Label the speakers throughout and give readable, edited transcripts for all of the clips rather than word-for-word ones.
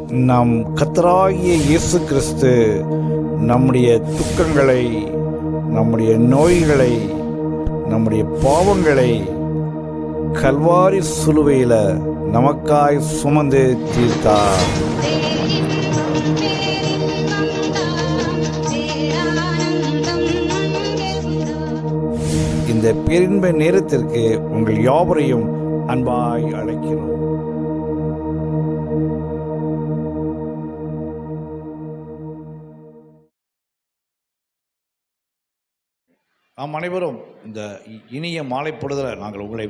Speaker 1: நம் கர்த்தராகிய இயேசு கிறிஸ்து நம்முடைய துக்கங்களை, நம்முடைய நோய்களை, நம்முடைய பாவங்களை கல்வாரி சிலுவையில நமக்காய் சுமந்து தீர்த்தார். இந்த பேரின்ப நேரத்திற்கு உங்கள் யாவரையும் அன்பாய் அழைக்கிறோம். நாம் அனைவரும் இந்த இனிய மாலை பொழுதில் நாங்கள் உங்களை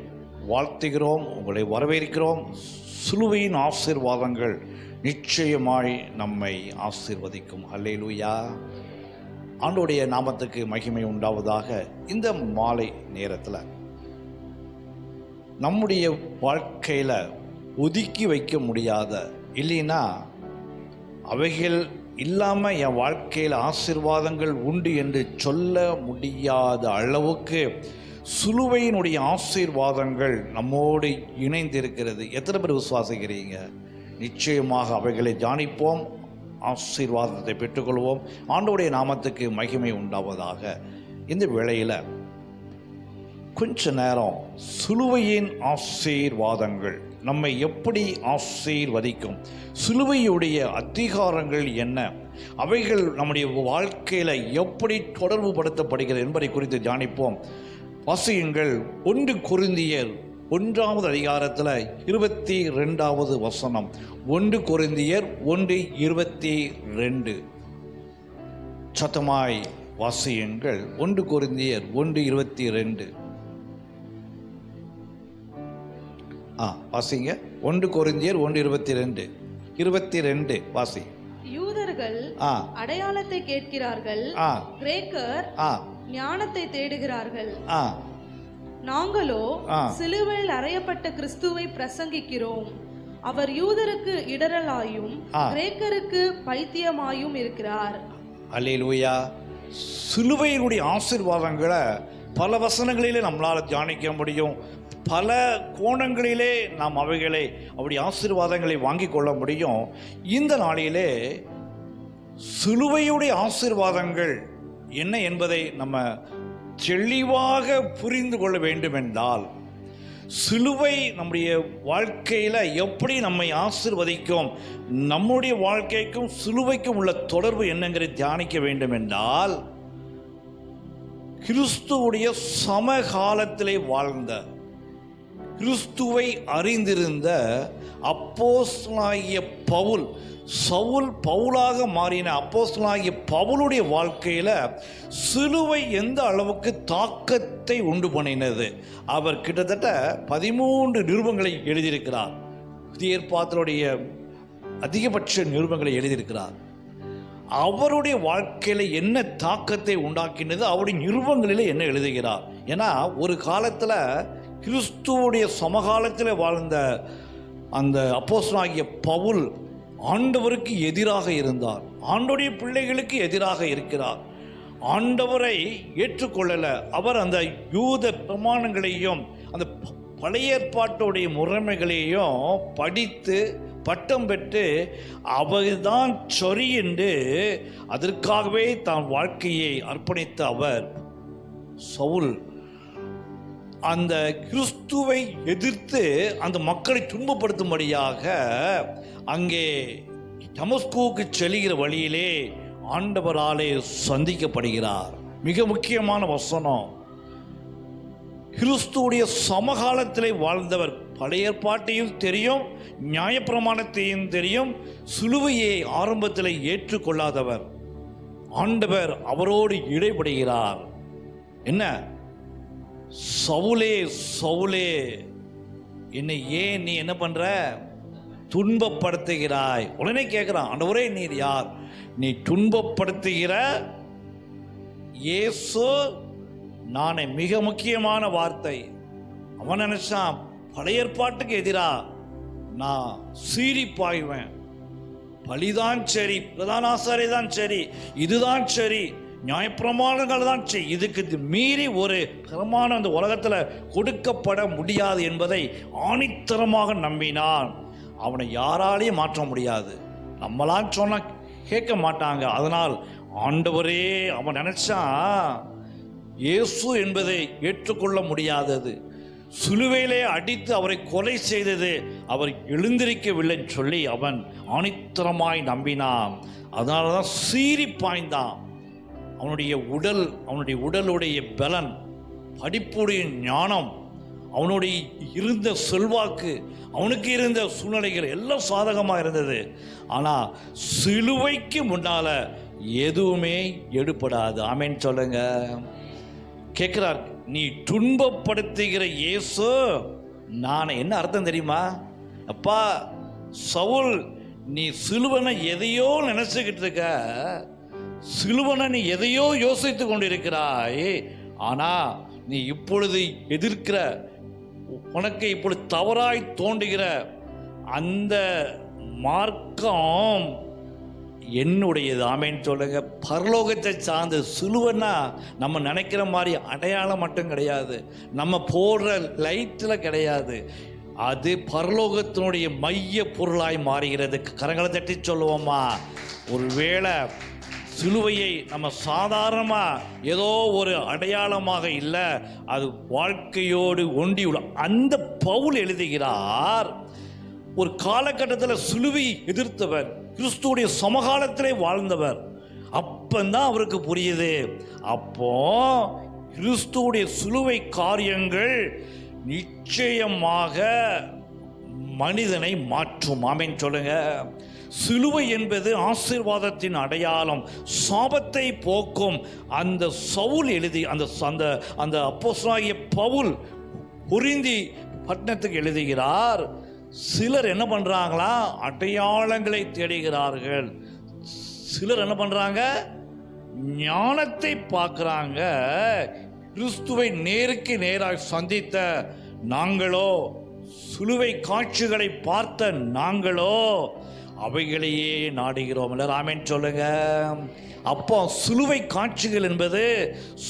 Speaker 1: வாழ்த்துகிறோம், உங்களை வரவேற்கிறோம். சிலுவையின் ஆசீர்வாதங்கள் நிச்சயமாய் நம்மை ஆசீர்வதிக்கும். அல்லேலூயா. ஆண்டவருடைய நாமத்துக்கு மகிமை உண்டாவதாக. இந்த மாலை நேரத்தில் நம்முடைய வாழ்க்கையில் ஒதுக்கி வைக்க முடியாத, இல்லைன்னா அவைகள் இல்லாமல் என் வாழ்க்கையில் ஆசீர்வாதங்கள் உண்டு என்று சொல்ல முடியாத அளவுக்கு சிலுவையினுடைய ஆசீர்வாதங்கள் நம்மோடு இணைந்திருக்கிறது. எத்தனை பேர் விசுவாசிக்கிறீங்க? நிச்சயமாக அவைகளை தியானிப்போம், ஆசீர்வாதத்தை பெற்றுக்கொள்வோம். ஆண்டவருடைய நாமத்துக்கு மகிமை உண்டாவதாக. இந்த வேளையில் கொஞ்ச நேரம் சிலுவையின் ஆசீர்வாதங்கள் நம்மை எப்படி ஆசீர்வதிக்கும், சிலுவையுடைய அதிகாரங்கள் என்ன, அவைகள் நம்முடைய வாழ்க்கையில் எப்படி தொடர்பு படுத்தப்படுகிறது என்பதை குறித்து தியானிப்போம். வாசியுங்கள். 1 கொரிந்தியர் 1ஆம் அதிகாரத்தில் 22வது வசனம். 1 கொரிந்தியர் 1:22. சத்தமாய் வாசியுங்கள். 1 கொரிந்தியர் 1:22. வாசிங்க. 1 கொரிந்தியர் 1:22. 22 வாசி.
Speaker 2: யூதர்கள் அடையாளத்தை கேட்கிறார்கள், கிரேக்கர் ஞானத்தை தேடுகிறார்கள். நாங்களோ சிலுவையில் அறையப்பட்ட கிறிஸ்துவை பிரசங்கிக்கிறோம். அவர் யூதருக்கு இடரலாயும் கிரேக்கருக்கு பைத்தியமாயும் இருக்கிறார்.
Speaker 1: அல்லேலூயா. சிலுவையினுடைய ஆசீர்வாதங்களை பல வசனங்களிலே நம்மளால் தியானிக்க முடியும். பல கோணங்களிலே நாம் அவைகளை, அவருடைய ஆசீர்வாதங்களை வாங்கி கொள்ள முடியும். இந்த நாளிலே சிலுவையுடைய ஆசீர்வாதங்கள் என்ன என்பதை நம்ம தெளிவாக புரிந்து கொள்ள வேண்டும் என்றால், சிலுவை நம்முடைய வாழ்க்கையில் எப்படி நம்மை ஆசீர்வதிக்கும், நம்முடைய வாழ்க்கைக்கும் சிலுவைக்கும் உள்ள தொடர்பு என்னங்கிறதை தியானிக்க வேண்டும் என்றால், கிறிஸ்துவுடைய சமகாலத்திலே வாழ்ந்த, கிறிஸ்துவை அறிந்திருந்த அப்போஸ்தலனாகிய பவுல், சவுல் பவுலாக மாறின அப்போஸ்தலனாகிய பவுலுடைய வாழ்க்கையில் சிலுவை எந்த அளவுக்கு தாக்கத்தை உண்டு பண்ணினது. அவர் கிட்டத்தட்ட 13 நிருபங்களை எழுதியிருக்கிறார். புதிய ஏற்பாட்டினுடைய அதிகபட்ச நிருபங்களை எழுதியிருக்கிறார். அவருடைய வாழ்க்கையில் என்ன தாக்கத்தை உண்டாக்கினது, அவருடைய நிருபங்களில் என்ன எழுதுகிறார். ஏன்னா ஒரு காலத்தில் கிறிஸ்துவுடைய சமகாலத்தில் வாழ்ந்த அந்த அப்போஸ்தலனாகிய பவுல் ஆண்டவருக்கு எதிராக இருந்தார், ஆண்டவருடைய பிள்ளைகளுக்கு எதிராக இருக்கிறார், ஆண்டவரை ஏற்றுக்கொள்ளலை. அவர் அந்த யூத பிரமாணங்களையும் அந்த பழைய ஏற்பாட்டுடைய முறைமைகளையும் படித்து பட்டம் பெற்று அவர்தான் சரி என்று அதற்காகவே தான் வாழ்க்கையை அர்ப்பணித்த அவர் சவுல் அந்த கிறிஸ்துவை எதிர்த்து அந்த மக்களை துன்பப்படுத்தும்படியாக அங்கே தமஸ்குவுக்கு செல்கிற வழியிலே ஆண்டவராலே சந்திக்கப்படுகிறார். மிக முக்கியமான வசனம். கிறிஸ்துவுடைய சமகாலத்திலே வாழ்ந்தவர், பழைய ஏற்பாட்டையும் தெரியும், நியாயப்பிரமாணத்தையும் தெரியும், சிலுவையை ஆரம்பத்தில் ஏற்றுக்கொள்ளாதவர். ஆண்டவர் அவரோடு இடைபடுகிறார். என்ன? சவுலே சவுலே, என்னை ஏன் நீ என்ன பண்ற, துன்பப்படுத்துகிறாய்? உடனே கேட்கிறான், ஆண்டவரே நீர் யார்? நீ துன்பப்படுத்துகிற இயேசு நானே. மிக முக்கியமான வார்த்தை. அவன் நினைச்சான் பழைய ஏற்பாட்டுக்கு எதிரா நான் சீறி பாய்வேன், பலிதான் சரி, பிரதான ஆசாரி தான் சரி, இதுதான் சரி, நியாயப்பிரமாணங்கள் தான் சரி, இதுக்கு மீறி ஒரு பிரமாணம் அந்த உலகத்தில் கொடுக்கப்பட முடியாது என்பதை ஆணித்தரமாக நம்பினான். அவனை யாராலையும் மாற்ற முடியாது. நம்மளாம் சொன்னா கேட்க மாட்டாங்க. அதனால் ஆண்டவரே அவன் நினைச்சா இயேசு என்பதை ஏற்றுக்கொள்ள முடியாதது, சிலுவையிலே அடித்து அவரை கொலை செய்தது அவர் எழுந்திருக்கவில்லைன்னு சொல்லி அவன் ஆணித்தரமாய் நம்பினான். அதனால தான் சீறி பாய்ந்தான். அவனுடைய உடலுடைய பலன், படிப்புடைய ஞானம், அவனுடைய இருந்த செல்வாக்கு, அவனுக்கு இருந்த சூழ்நிலைகள் எல்லாம் சாதகமாக இருந்தது. ஆனால் சிலுவைக்கு முன்னால எதுவுமே எடுபடாது. ஆமென் சொல்லுங்க. கேட்கிறார், நீ துன்பப்படுத்துகிற இயேசு நான். என்ன அர்த்தம் தெரியுமா? அப்பா சவுல், நீ சிலுவனை எதையோ நினைச்சுக்கிட்டு இருக்க, சிலுவனை நீ எதையோ யோசித்து கொண்டிருக்கிறாய். ஆனா நீ இப்பொழுது எதிர்க்கிற, உனக்கு இப்பொழுது தவறாய் தோன்றுகிற அந்த மார்க்கம் என்னுடையது. ஆமேன்னு சொல்லுங்க. பரலோகத்தை சார்ந்த சிலுவைன்னா நம்ம நினைக்கிற மாதிரி அடையாளம் மட்டும் கிடையாது, நம்ம போடுற லைட்டில் கிடையாது. அது பரலோகத்தினுடைய மைய பொருளாய் மாறுகிறது. கரங்களை தட்டி சொல்லுவோமா? ஒருவேளை சிலுவையை நம்ம சாதாரணமாக ஏதோ ஒரு அடையாளமாக இல்லை, அது வாழ்க்கையோடு ஒண்டியுள்ள. அந்த பவுல் எழுதுகிறார், ஒரு காலகட்டத்தில் சிலுவை எதிர்த்தவர், கிறிஸ்துவுடைய சமகாலத்திலே வாழ்ந்தவர். அப்பந்தான் அவருக்கு புரியுது, அப்போ கிறிஸ்துவுடைய சிலுவை காரியங்கள் நிச்சயமாக மனிதனை மாற்றும். ஆமென் சொல்லுங்க. சிலுவை என்பது ஆசீர்வாதத்தின் அடையாளம், சாபத்தை போக்கும். அந்த சவுல் எழுதி அந்த அப்போஸ்தலனாகிய பவுல் கொரிந்தி பட்டணத்துக்கு எழுதுகிறார். சிலர் என்ன பண்றாங்களா? அடையாளங்களை தேடுகிறார்கள். சிலர் என்ன பண்றாங்க? ஞானத்தை பார்க்கிறாங்க. கிறிஸ்துவை நேருக்கு நேராக சந்தித்த நாங்களோ, சிலுவை காட்சிகளை பார்த்த நாங்களோ அவைகளையே நாடுகிறோம். ஆமென் சொல்லுங்க. அப்போ சிலுவை காட்சிகள் என்பது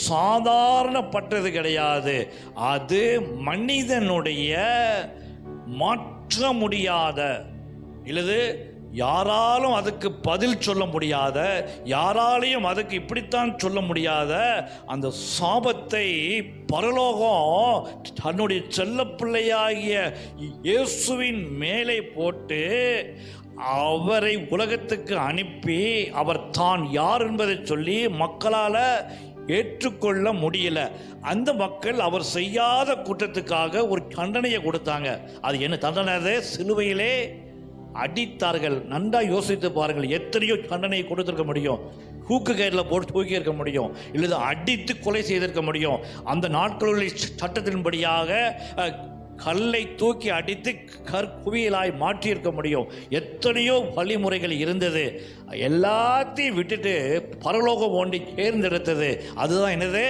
Speaker 1: சாதாரணப்பட்டது கிடையாது. அது மனிதனுடைய மாற்ற முடியாத, இல்லது யாராலும் அதுக்கு பதில் சொல்ல முடியாத, யாராலையும் அதுக்கு இப்படித்தான் சொல்ல முடியாத அந்த சாபத்தை பரலோகம் தன்னுடைய செல்ல பிள்ளையாகிய இயேசுவின் மேலே போட்டு அவரை உலகத்துக்கு அனுப்பி அவர் தான் யார் என்பதை சொல்லி மக்களால் ஏற்றுக்கொள்ள முடியல. அந்த மக்கள் அவர் செய்யாத குற்றத்துக்காக ஒரு தண்டனையை கொடுத்தாங்க. அது என்ன தண்டனை? அது சிலுவையிலே அடித்தார்கள். நன்றா யோசித்து பாருங்கள். எத்தனையோ தண்டனையை கொடுத்திருக்க முடியும். தூக்கு கயிறில் போட்டு தூக்கி இருக்க முடியும், இல்லது அடித்து கொலை செய்திருக்க முடியும். அந்த நாட்களுடைய சட்டத்தின்படியாக கல்லை தூக்கி அடித்து கற்குவியலாய் மாற்றியிருக்க முடியும். எத்தனையோ வழிமுறைகள் இருந்தது. எல்லாத்தையும் விட்டுட்டு பரலோகம் ஒன்றை தேர்ந்தெடுத்தது. அதுதான் என்னது?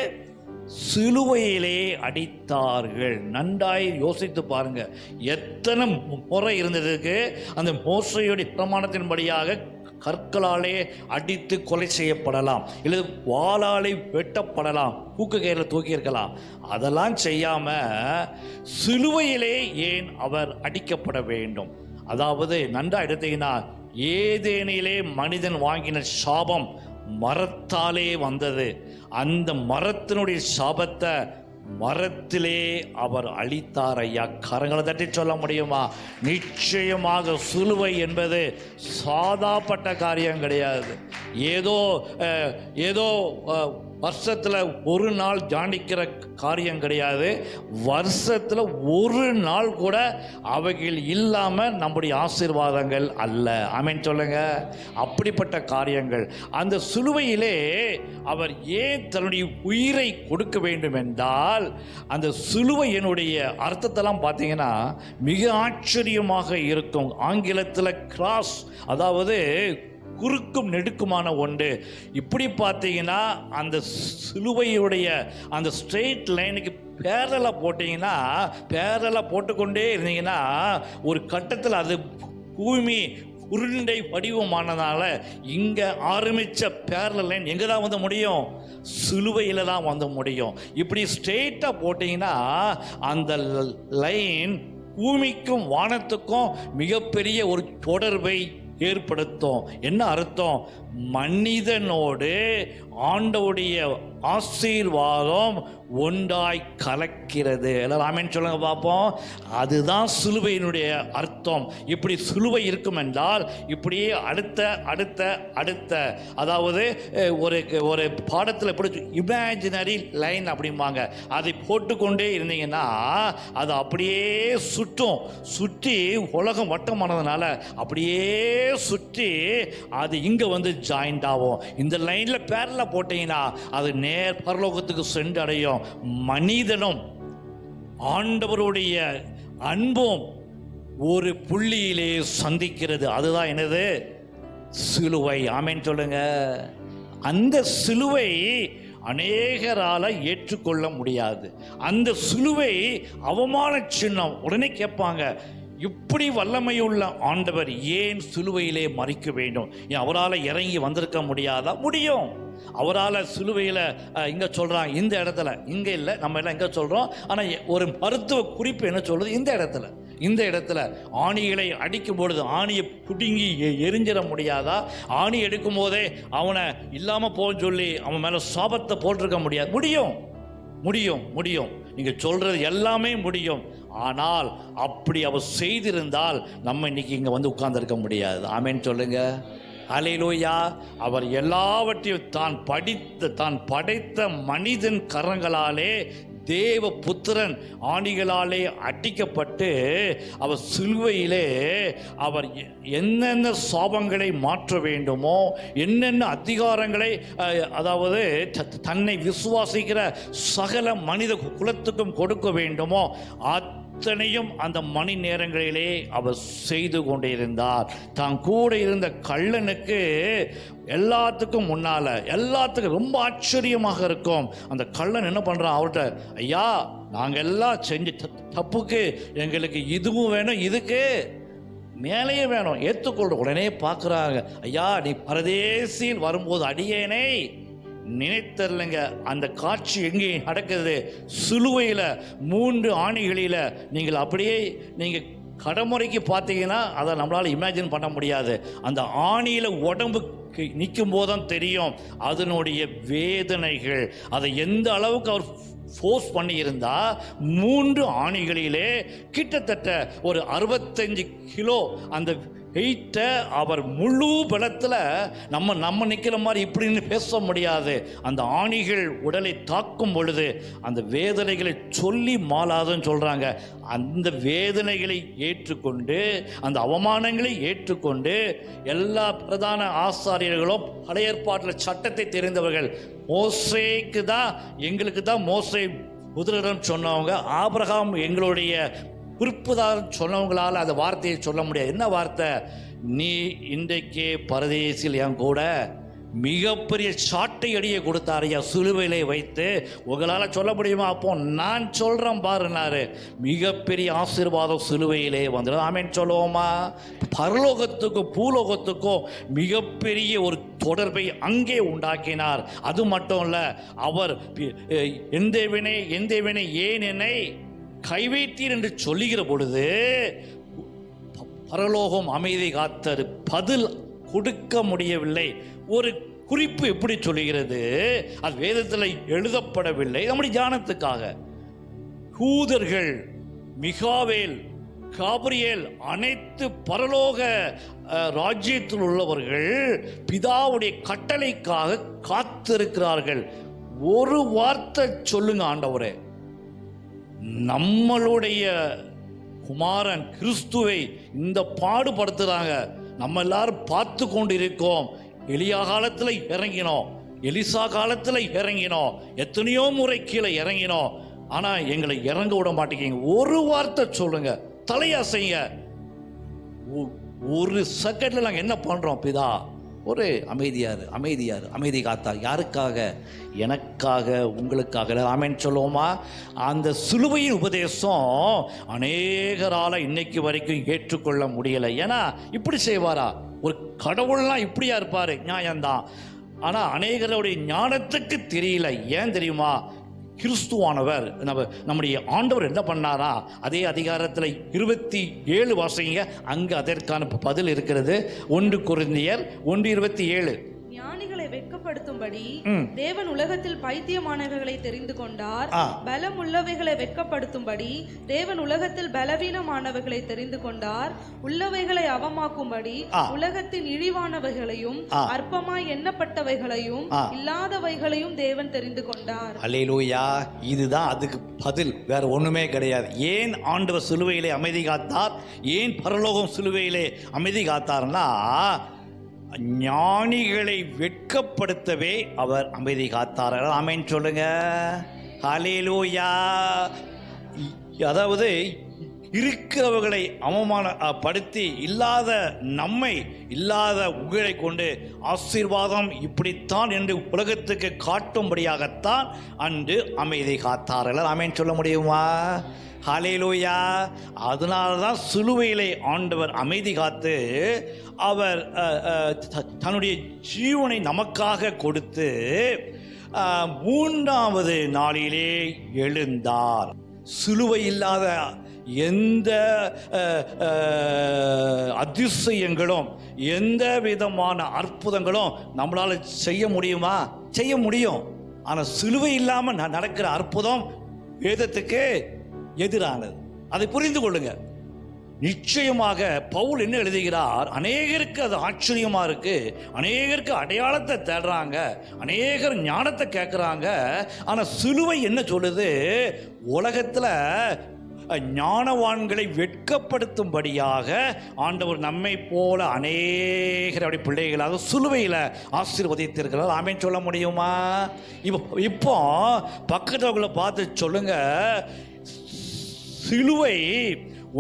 Speaker 1: சிலுவையிலே அடித்தார்கள். நன்றாய் யோசித்து பாருங்க. எத்தனை முறை இருந்ததுக்கு அந்த மோசையுடைய பிரமாணத்தின்படியாக கற்களாலே அடித்து கொலை செய்யப்படலாம், இல்லை வாளாலே வெட்டப்படலாம், தூக்கு கயிறில் தூக்கி இருக்கலாம். அதெல்லாம் செய்யாம சிலுவையிலே ஏன் அவர் அடிக்கப்பட வேண்டும்? அதாவது நன்றா எடுத்தீங்கன்னா, ஏதேனிலே மனிதன் வாங்கின சாபம் மரத்தாலே வந்தது. அந்த மரத்தினுடைய சாபத்தை மரத்திலே அவர் அழித்தார். ஐயா, கரங்களை தட்டி சொல்ல முடியுமா? நிச்சயமாக சிலுவை என்பது சாதாப்பட்ட காரியம் கிடையாது. ஏதோ வருஷத்தில் ஒரு நாள் தியானிக்கிற காரியம் கிடையாது. வருஷத்தில் ஒரு நாள் கூட அவைகள் இல்லாமல் நம்முடைய ஆசீர்வாதங்கள் அல்ல. ஆமென் சொல்லுங்க. அப்படிப்பட்ட காரியங்கள். அந்த சிலுவையிலே அவர் ஏன் தன்னுடைய உயிரை கொடுக்க வேண்டும் என்றால், அந்த சிலுவையினுடைய அர்த்தத்தெல்லாம் பார்த்தீங்கன்னா மிக ஆச்சரியமாக இருக்கும். ஆங்கிலத்தில் கிராஸ், அதாவது குறுக்கும் நெடுக்குமான ஒன்று. இப்படி பார்த்தீங்கன்னா அந்த சிலுவையுடைய அந்த ஸ்ட்ரெயிட் லைனுக்கு பேரலாக போட்டிங்கன்னா, பேரலாக போட்டுக்கொண்டே இருந்தீங்கன்னா ஒரு கட்டத்தில் அது பூமி உருண்டை வடிவமானதால இங்கே ஆரம்பித்த பேரல் லைன் எங்கே தான் வந்து முடியும்? சிலுவையில் தான் வந்து முடியும். இப்படி ஸ்ட்ரெயிட்டாக போட்டிங்கன்னா அந்த லைன் பூமிக்கும் வானத்துக்கும் மிகப்பெரிய ஒரு தொடர்பை ஏற்படுத்தும். என்ன அர்த்தம்? மனிதனோடு ஆண்டவுடைய ஆசீர்வாதம் ஒன்றாய் கலக்கிறது. எல்லாரும் ஆமென் சொல்லுங்க பார்ப்போம். அதுதான் சிலுவையினுடைய அர்த்தம். இப்படி சிலுவை இருக்கும் என்றால் இப்படியே அடுத்த அடுத்த அடுத்த, அதாவது ஒரு பாடத்தில் எப்படி இமேஜினரி லைன் அப்படிம்பாங்க, அதை போட்டுக்கொண்டே இருந்தீங்கன்னா அது அப்படியே சுற்றும். சுற்றி உலகம் வட்டமானதுனால அப்படியே சுற்றி அது இங்கே வந்து ஜாயிண்ட் ஆகும். இந்த லைனில் பேரில் போட்டீங்கன்னா அது நேர் பரலோகத்துக்கு சென்றடையும். மனிதனும் ஆண்டவருடைய அன்பும் ஒரு புள்ளியிலே சந்திக்கிறது. அதுதான் என்னது? சிலுவை. ஆமென் சொல்லுங்க. அந்த சிலுவை அநேகரால ஏற்றுக்கொள்ள முடியாது. அந்த சிலுவை அவமான சின்னம். உடனே கேட்பாங்க, இப்படி வல்லமையுள்ள ஆண்டவர் ஏன் சிலுவையிலே மறிக்க வேண்டும்? ஏன் அவரால் இறங்கி வந்திருக்க முடியாதா? முடியும். அவரால் சிலுவையில் இங்கே சொல்கிறாங்க, இந்த இடத்துல, இங்கே இல்லை, நம்ம எல்லாம் இங்கே சொல்கிறோம். ஆனால் ஒரு மருத்துவ குறிப்பு என்ன சொல்கிறது? இந்த இடத்துல ஆணிகளை அடிக்கும் பொழுது ஆணியை பிடுங்கி எரிஞ்சிட முடியாதா? ஆணி எடுக்கும் போதே அவனை இல்லாமல் போன்னு சொல்லி அவன் மேலே சாபத்தை போட்டிருக்க முடியாது. முடியும். நீங்கள் சொல்கிறது எல்லாமே முடியும். ஆனால் அப்படி அவர் செய்திருந்தால் நம்ம இன்னைக்கு இங்கே வந்து உட்கார்ந்துருக்க முடியாது. ஆமென் சொல்லுங்க. அல்லேலூயா. அவர் எல்லாவற்றையும் தான் படைத்த மனிதன் கரங்களாலே தேவ புத்திரன் ஆணிகளாலே அடிக்கப்பட்டு அவர் சிலுவையிலே அவர் என்னென்ன சாபங்களை மாற்ற வேண்டுமோ, என்னென்ன அதிகாரங்களை, அதாவது தன்னை விசுவாசிக்கிற சகல மனித குலத்துக்கும் கொடுக்க வேண்டுமோ அத்தனையும் அந்த மணி நேரங்களிலே அவர் செய்து கொண்டிருந்தார். தான் கூட இருந்த கள்ளனுக்கு எல்லாத்துக்கும் முன்னால, எல்லாத்துக்கும் ரொம்ப ஆச்சரியமாக இருக்கும். அந்த கள்ளன் என்ன பண்றான்? அவர்கிட்ட, ஐயா, நாங்கள் எல்லாம் செஞ்ச தப்புக்கு எங்களுக்கு இதுவும் வேணும், இதுக்கு மேலேயே வேணும், ஏற்றுக்கொள்ள. உடனே பார்க்குறாங்க, ஐயா, நீ பரதேசியில் வரும்போது அடியேனை நினைத்தரலைங்க. அந்த காட்சி எங்கே நடக்குது? சிலுவையில் 3 ஆணிகளில். நீங்கள் அப்படியே நீங்கள் கடைமுறைக்கு பார்த்தீங்கன்னா அதை நம்மளால் இமேஜின் பண்ண முடியாது. அந்த ஆணியில் உடம்பு நிற்கும் போதுதான் தெரியும் அதனுடைய வேதனைகள். அதை எந்த அளவுக்கு அவர் ஃபோர்ஸ் பண்ணியிருந்தா 3 ஆணிகளிலே கிட்டத்தட்ட ஒரு 65 கிலோ அந்த வெயிட்டை அவர் முழு பலத்தில் நம்ம நிற்கிற மாதிரி இப்படின்னு பேச முடியாது. அந்த ஆணிகள் உடலை தாக்கும் பொழுது அந்த வேதனைகளை சொல்லி மாளாதுன்னு சொல்கிறாங்க. அந்த வேதனைகளை ஏற்றுக்கொண்டு, அந்த அவமானங்களை ஏற்றுக்கொண்டு, எல்லா பிரதான ஆசாரியர்களும் பழைய ஏற்பாட்டில் சட்டத்தை தெரிந்தவர்கள், மோசேக்கு தான், எங்களுக்கு தான் மோசே புத்திரன் சொன்னவங்க, ஆபிரகாம் எங்களுடைய குறிப்புதான் சொன்னவங்களால் அந்த வார்த்தையை சொல்ல முடியாது. என்ன வார்த்தை? நீ இன்றைக்கே பரதேசில் என் கூட மிகப்பெரிய சாட்டை அடியை கொடுத்தாரையா சிலுவையிலே வைத்து. உங்களால் சொல்ல முடியுமா? அப்போ நான் சொல்கிறேன் பாருனாரு. மிகப்பெரிய ஆசீர்வாதம் சிலுவையிலே வந்துடும். ஆமென் சொல்லுவோமா? பரலோகத்துக்கும் பூலோகத்துக்கும் மிகப்பெரிய ஒரு தொடர்பை அங்கே உண்டாக்கினார். அது மட்டும் இல்லை, அவர் எந்தேவனே ஏன் என்னை கைவைத்தீர் என்று சொல்லுகிற பொழுது பரலோகம் அமைதி காத்தது. பதில் கொடுக்க முடியவில்லை. ஒரு குறிப்பு எப்படி சொல்லுகிறது? அது வேதத்தில் எழுதப்படவில்லை. நம்முடைய ஞானத்துக்காக யூதர்கள், மிகாவேல், காபிரியேல், அனைத்து பரலோக ராஜ்யத்தில் உள்ளவர்கள் பிதாவுடைய கட்டளைக்காக காத்திருக்கிறார்கள். ஒரு வார்த்தை சொல்லுங்க ஆண்டவரே, நம்மளுடைய குமாரன் கிறிஸ்துவை இந்த பாடுபடுத்துறாங்க, நம்ம எல்லாரும் பார்த்து கொண்டு இருக்கோம். எலியா காலத்தில் இறங்கினோம், எலிசா காலத்தில் இறங்கினோம், எத்தனையோ முறை கீழே இறங்கினோம். ஆனால் எங்களை இறங்க விட மாட்டேங்க. ஒரு வார்த்தை சொல்லுங்க, தலையசைங்க. ஒரு செகண்ட்ல நாங்கள் என்ன பண்றோம்? பிதா ஒரு அமைதி காத்தார். யாருக்காக? எனக்காக, உங்களுக்காக. ஆமென் சொல்லுவோமா? அந்த சிலுவையின் உபதேசம் அநேகரால இன்னைக்கு வரைக்கும் ஏற்றுக்கொள்ள முடியலை. ஏன்னா இப்படி செய்வாரா? ஒரு கடவுள்லாம் இப்படியா இருப்பாரு? நியாயம்தான். ஆனால் அநேகருடைய ஞானத்துக்கு தெரியல. ஏன் தெரியுமா? கிறிஸ்துவானவர் நம்முடைய ஆண்டவர் என்ன பண்ணாரா? அதே அதிகாரத்தில் 27 வாசிங்க, அங்கு அதற்கான பதில் இருக்கிறது. 1 கொரிந்தியர் 1:27.
Speaker 2: ஞானிகளை வெட்கப்படுத்தும்படி தேவன் உலகத்தில் பைத்தியமானவைகளை தெரிந்து கொண்டார். பலம் உள்ளவைகளை வெட்கப்படுத்தும்படி தேவன் உலகத்தில் பலவீனமானவைகளை தெரிந்து கொண்டார். உள்ளவைகளை அவமாக்கும்படி உலகத்தின் இழிவானவைகளையும் அற்பமாய் எண்ணப்பட்டவைகளையும் இல்லாதவைகளையும் தேவன் தெரிந்து கொண்டார்.
Speaker 1: அல்லேலூயா. இதுதான் அதுக்கு பதில், வேற ஒண்ணுமே கிடையாது. ஏன் ஆண்டவர் சிலுவையிலே அமைதி காத்தார்? ஏன் பரலோகம் சிலுவையிலே அமைதி காத்தார்னா, ஞானிகளை வெட்கப்படுத்தவே அவர் அமைதி காத்தார். ஆமென் சொல்லுங்க. ஹல்லேலூயா. அதாவது இருக்கிறவர்களை அவமானப்படுத்தி இல்லாத நம்மை, இல்லாத உங்களை கொண்டு ஆசீர்வாதம் இப்படித்தான் என்று உலகத்துக்கு காட்டும்படியாகத்தான் அன்று அமைதி காத்தார்கள். ஆமென் சொல்ல முடியுமா? ஹல்லேலூயா. அதனால தான் சிலுவையிலே ஆண்டவர் அமைதி காத்து அவர் தன்னுடைய ஜீவனை நமக்காக கொடுத்து 3வது நாளிலே எழுந்தார். சிலுவை இல்லாத எந்த அதிசயங்களும் எந்த விதமான அற்புதங்களும் நம்மளால செய்ய முடியுமா? செய்ய முடியும். ஆனால் சிலுவை இல்லாமல் நடக்கிற அற்புதம் வேதத்துக்கு எதிரானது. அதை புரிந்து கொள்ளுங்க. நிச்சயமாக பவுல் என்ன எழுதுகிறார்? அநேகருக்கு அது ஆச்சரியமா இருக்கு, அநேகருக்கு அடையாளத்தை தேடுறாங்க, அநேகர் ஞானத்தை கேட்குறாங்க. ஆனால் சிலுவை என்ன சொல்லுது? உலகத்தில் ஞானவான்களை வெட்கப்படுத்தும்படியாக ஆண்டவர் நம்மை போல அநேகர் அப்படி பிள்ளைகளாக சிலுவையில் ஆசீர்வதித்திருக்கிறார். ஆமென் சொல்ல முடியுமா? இப்போ பக்கத்தவங்களை பார்த்து சொல்லுங்க, சிலுவை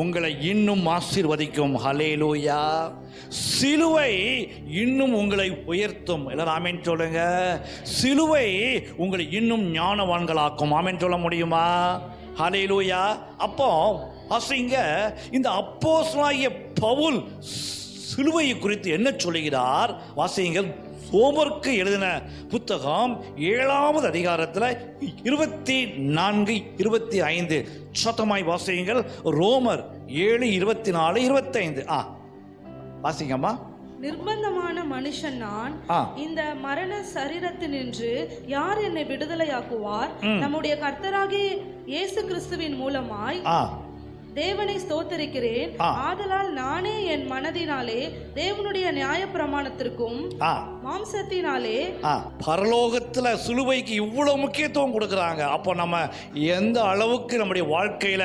Speaker 1: உங்களை இன்னும் ஆசீர்வதிக்கும். ஹல்லேலூயா. சிலுவை இன்னும் உங்களை உயர்த்தும். எல்லாரும் ஆமென் சொல்லுங்க. சிலுவை உங்களை இன்னும் ஞானவான்களாக்கும். ஆமென் சொல்ல முடியுமா? ஹல்லேலூயா. அப்போ வாசிங்க, இந்த அப்போஸ்தலனாகிய பவுல் சிலுவையை குறித்து என்ன சொல்லுகிறார்? வாசிங்கள். ரோமருக்கு எழுதின புத்தகம் 7வது அதிகாரத்தில் 24, 25 சத்தமாய் வாசியுங்கள். ரோமர் 7, 24, 25 வாசிங்கம்மா.
Speaker 2: நிர்பந்தமான மனுஷன் நான், இந்த மரண சரீரத்தினின்று யார் என்னை விடுதலையாக்குவார்? நம்முடைய கர்த்தராகிய இயேசு கிறிஸ்துவின் மூலமாய் தேவனை ஸ்தோத்தரிக்கிறேன். ஆதலால் நானே என் மனதினாலே தேவனுடைய நியாயப்பிரமாணத்திற்கும் மாம்சத்தினாலே.
Speaker 1: பரலோகத்துல சிலுவைக்கு இவ்வளவு முக்கியத்துவம் கொடுக்கறாங்க. அப்போ நம்ம எந்த அளவுக்கு நம்முடைய வாழ்க்கையில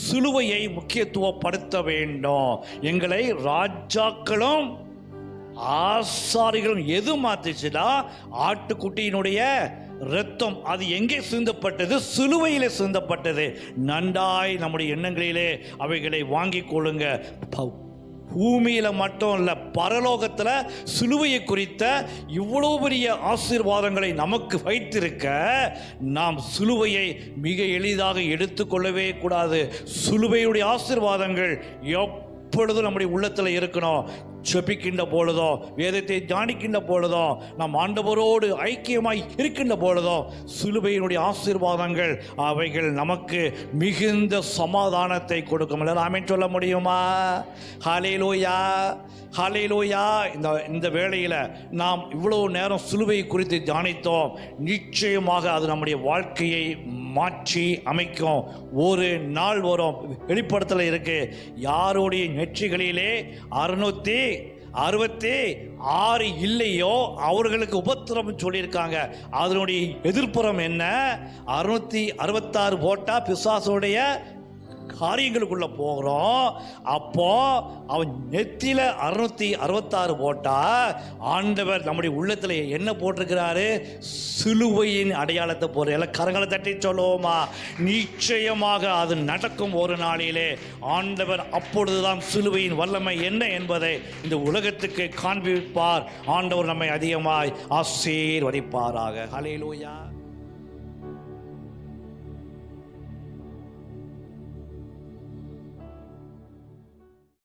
Speaker 1: சிலுவையை முக்கியத்துவப்படுத்த வேண்டும்? எங்களை ராஜாக்களும் ஆசாரிகளும் எது மாத்துச்சுன்னா, ஆட்டுக்குட்டியினுடைய இரத்தம். அது எங்கே சிந்தப்பட்டது? சிலுவையிலே சிந்தப்பட்டது. நன்றாய் நம்முடைய எண்ணங்களிலே அவைகளை வாங்கிக் கொள்ளுங்க. பூமியில மட்டும் இல்ல, பரலோகத்துல சிலுவையை குறித்த இவ்வளவு பெரிய ஆசீர்வாதங்களை நமக்கு வைத்திருக்க நாம் சிலுவையை மிக எளிதாக எடுத்துக்கொள்ளவே கூடாது. சிலுவையுடைய ஆசீர்வாதங்கள் எப்பொழுதும் நம்முடைய உள்ளத்தில் இருக்கணும். ஜெபிக்கின்ற பொழுதோ, வேதத்தை தியானிக்கின்ற பொழுதோ, நாம் ஆண்டவரோடு ஐக்கியமாய் இருக்கின்ற பொழுதோ சிலுவையினுடைய ஆசீர்வாதங்கள் அவைகள் நமக்கு மிகுந்த சமாதானத்தை கொடுக்கும். ஆமென் சொல்ல முடியுமா? ஹல்லேலூயா. ஹல்லேலூயா. இந்த வேளையில் நாம் இவ்வளவு நேரம் சிலுவை குறித்து தியானித்தோம். நிச்சயமாக அது நம்முடைய வாழ்க்கையை மாற்றி அமைக்கும். ஒரு நாள் வரும், வெளிப்படுத்தல இருக்கு, யாருடைய நெற்றிகளிலே 666 இல்லையோ அவர்களுக்கு உபத்திரம் சொல்லியிருக்காங்க. அதனுடைய எதிர்ப்புறம் என்ன? 666 போட்டா பிசாசுடைய காரியங்களுக்குள்ள போகிறோம். அப்போ அவன் நெத்தியில 666 போட்டா ஆண்டவர் நம்முடைய உள்ளத்துல என்ன போட்டிருக்கிறாரு? சிலுவையின் அடையாளத்தை போற. எல்லாம் கரங்களை தட்டி சொல்லுவோமா? நிச்சயமாக அது நடக்கும். ஒரு நாளிலே ஆண்டவர் அப்பொழுதுதான் சிலுவையின் வல்லமை என்ன என்பதை இந்த உலகத்துக்கு காண்பிப்பார். ஆண்டவர் நம்மை அதிகமாய் ஆசீர்வதிப்பாராக. ஹல்லேலூயா.